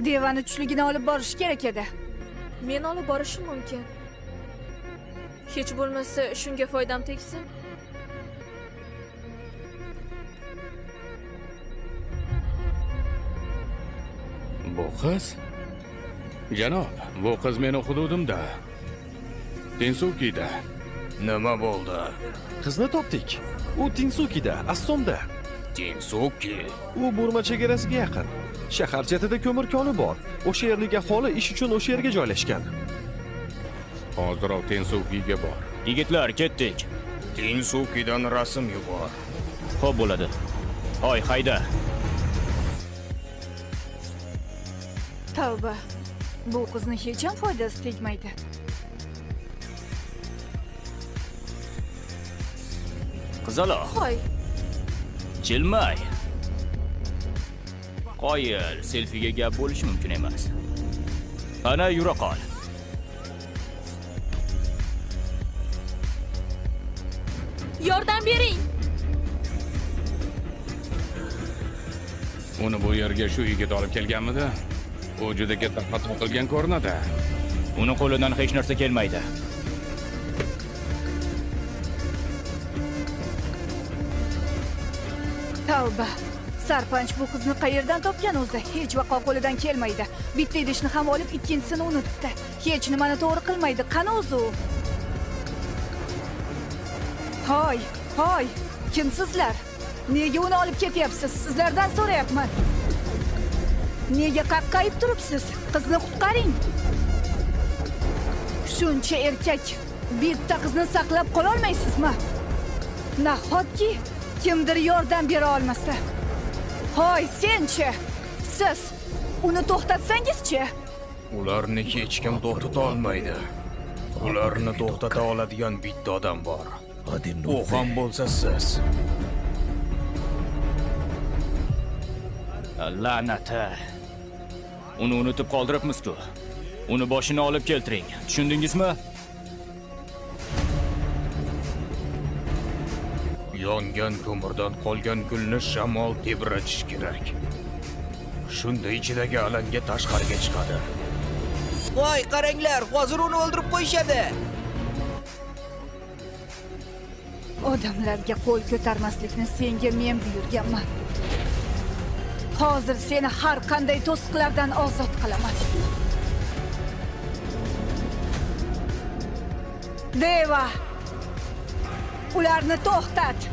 Devani tushligini olib borish kerak edi. Men olib borishim mumkin. Hech bo'lmasa shunga foydam tegsin. Bu qiz? Janob, bu qiz meni hududimda. Tinsukida. Nima bo'ldi? Qizni topdik. U Tinsukida, Assomda. Tinsuki. U Burma chegarasiga yaqin. Shahar chetida ko'mir koni bor. O'sha yerlik aholi ish uchun o'sha yerga joylashgan. Hozirroq Tinsukiga bor. Yigitlar, ketdik. Tinsukidan rasm yubor. Xo'p bo'ladi. Hoy, hayda. Tavba. Bu qizni hech ham foydasi tegmaydi. Qizaloq, Hoy, jilmay. Qoyil, selfiga gap bo'lishi mumkin emas. Ana, yura qol. yordam bering. Uni bu yerga shu yigit olib kelganmidi? U juda katta xato qilgan ko'rinadi. Uni qo'lidan hech narsa kelmaydi. Tavba. Sarpanch bu qizni qayerdan topgan o'zi? Hech vaqo qo'lidan kelmaydi. Bitta idishni ham olib, ikkinchisini unutibdi. Hech nimani to'g'ri qilmaydi. Qani o'zi u? Hoy, hoy. Kimsizlar? Nega uni olib ketyapsiz? Sizlardan so'rayapman. Nega qaqqayib turibsiz? Qizni qutqaring. Shuncha erkak bitta qizni saqlab qola olmaysizmi? Nahotki kimdir yordam bera olmasa. Hoy, senchi? Siz uni to'xtatsangiz-chi? Ularni hech kim to'xtata olmaydi. Ularni to'xtata oladigan bitta odam bor. U ham bo'lsa siz. La'nata. Uni unutib qoldiribmiz-ku. Uni boshini olib keltiring. Tushundingizmi? Yongan ko'mirdan qolgan gulni shamol tebratish kerak. Shunda ichidagi alanga tashqariga chiqadi. Voy, qaranglar, hozir uni o'ldirib qo'yishadi. Odamlarga qo'l ko'tarmaslikni senga men buyurganman. Hozir seni har qanday to'siqlardan ozod qilaman. Deva, ularni to'xtat.